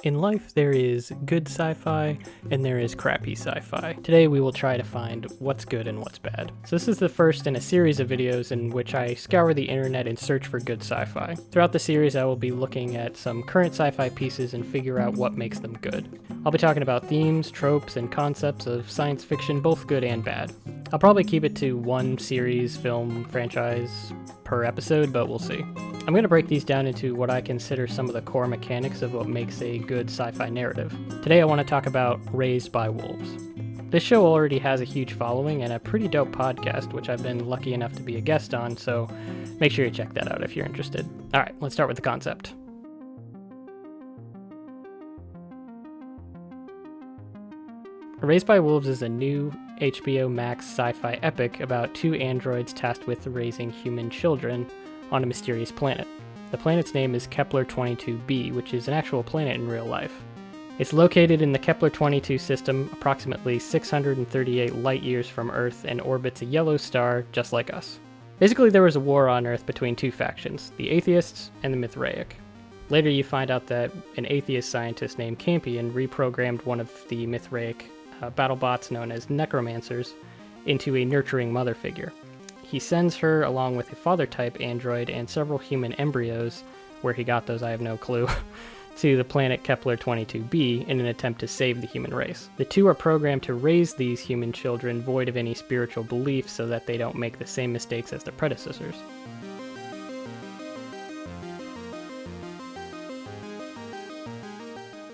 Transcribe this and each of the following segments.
In life, there is good sci-fi and there is crappy sci-fi. Today we will try to find what's good and what's bad. So this is the first in a series of videos in which I scour the internet and search for good sci-fi. Throughout the series I will be looking at some current sci-fi pieces and figure out what makes them good. I'll be talking about themes, tropes, and concepts of science fiction, both good and bad. I'll probably keep it to one series, film, franchise per episode, but we'll see. I'm going to break these down into what I consider some of the core mechanics of what makes a good sci-fi narrative. Today I want to talk about Raised by Wolves. This show already has a huge following and a pretty dope podcast, which I've been lucky enough to be a guest on, so make sure you check that out if you're interested. Alright, let's start with the concept. Raised by Wolves is a new HBO Max sci-fi epic about two androids tasked with raising human children on a mysterious planet. The planet's name is Kepler-22b, which is an actual planet in real life. It's located in the Kepler-22 system, approximately 638 light-years from Earth, and orbits a yellow star just like us. Basically, there was a war on Earth between two factions, the Atheists and the Mithraic. Later you find out that an atheist scientist named Campion reprogrammed one of the Mithraic battle bots known as necromancers into a nurturing mother figure. He sends her, along with a father-type android and several human embryos, where he got those I have no clue, to the planet Kepler-22b in an attempt to save the human race. The two are programmed to raise these human children void of any spiritual belief so that they don't make the same mistakes as their predecessors.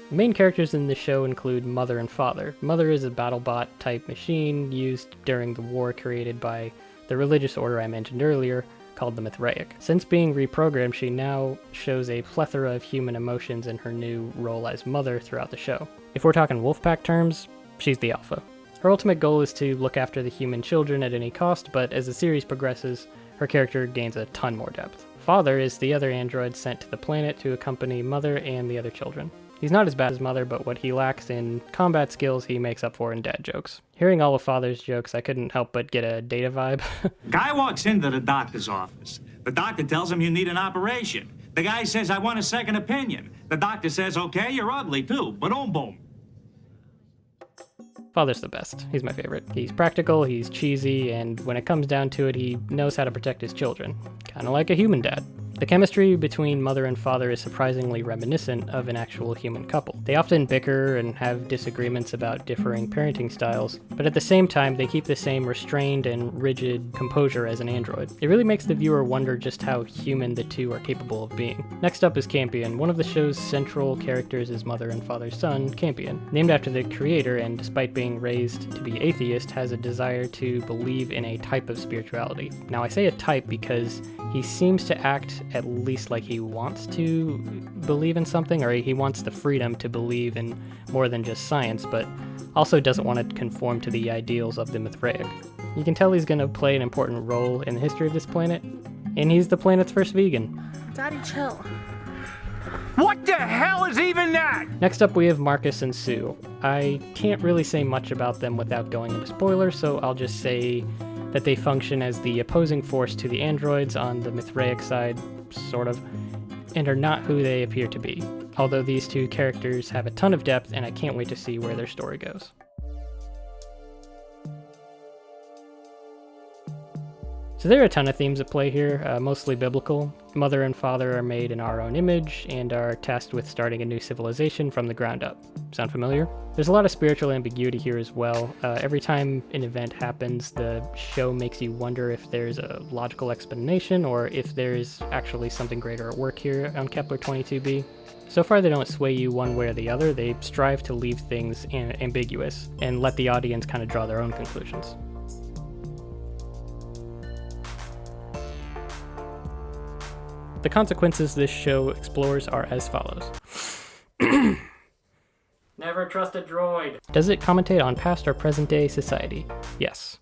The main characters in the show include Mother and Father. Mother is a BattleBot-type machine used during the war created by the religious order I mentioned earlier, called the Mithraic. Since being reprogrammed, she now shows a plethora of human emotions in her new role as mother throughout the show. If we're talking Wolfpack terms, she's the alpha. Her ultimate goal is to look after the human children at any cost, but as the series progresses, her character gains a ton more depth. Father is the other android sent to the planet to accompany Mother and the other children. He's not as bad as Mother, but what he lacks in combat skills he makes up for in dad jokes. Hearing all of Father's jokes, I couldn't help but get a Data vibe. Guy walks into the doctor's office. The doctor tells him you need an operation. The guy says, I want a second opinion. The doctor says, okay, you're ugly too, but boom. Father's the best. He's my favorite. He's practical, he's cheesy, and when it comes down to it, he knows how to protect his children. Kinda like a human dad. The chemistry between Mother and Father is surprisingly reminiscent of an actual human couple. They often bicker and have disagreements about differing parenting styles, but at the same time they keep the same restrained and rigid composure as an android. It really makes the viewer wonder just how human the two are capable of being. Next up is Campion. One of the show's central characters is Mother and Father's son, Campion. Named after the creator, and despite being raised to be atheist, has a desire to believe in a type of spirituality. Now I say a type because he seems to act at least like he wants to believe in something, or he wants the freedom to believe in more than just science, but also doesn't want to conform to the ideals of the Mithraic. You can tell he's going to play an important role in the history of this planet, and he's the planet's first vegan. Daddy, chill. What the hell is even that? Next up we have Marcus and Sue. I can't really say much about them without going into spoilers, so I'll just say that they function as the opposing force to the androids on the Mithraic side, sort of, and are not who they appear to be. Although these two characters have a ton of depth, and I can't wait to see where their story goes. So there are a ton of themes at play here, mostly biblical. Mother and Father are made in our own image and are tasked with starting a new civilization from the ground up. Sound familiar? There's a lot of spiritual ambiguity here as well. Every time an event happens, the show makes you wonder if there's a logical explanation or if there's actually something greater at work here on Kepler-22b. So far they don't sway you one way or the other, they strive to leave things ambiguous and let the audience kind of draw their own conclusions. The consequences this show explores are as follows. Never trust a droid. Does it commentate on past or present day society? Yes.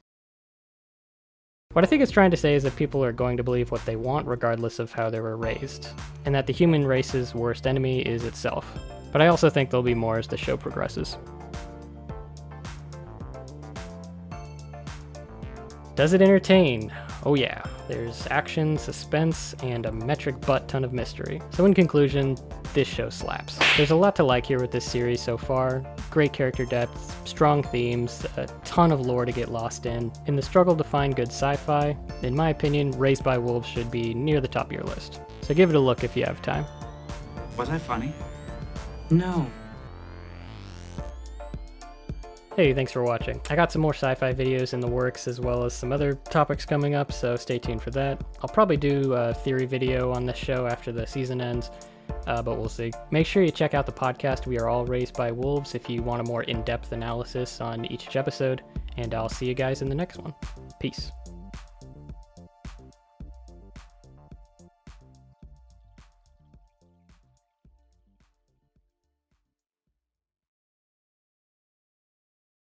What I think it's trying to say is that people are going to believe what they want regardless of how they were raised, and that the human race's worst enemy is itself. But I also think there'll be more as the show progresses. Does it entertain? Oh yeah, there's action, suspense, and a metric butt ton of mystery. So in conclusion, this show slaps. There's a lot to like here with this series so far. Great character depth, strong themes, a ton of lore to get lost in. In the struggle to find good sci-fi, in my opinion, Raised by Wolves should be near the top of your list. So give it a look if you have time. Was I funny? No. Hey, thanks for watching. I got some more sci-fi videos in the works as well as some other topics coming up, so stay tuned for that. I'll probably do a theory video on this show after the season ends, but we'll see. Make sure you check out the podcast We Are All Raised by Wolves if you want a more in-depth analysis on each episode, and I'll see you guys in the next one. Peace.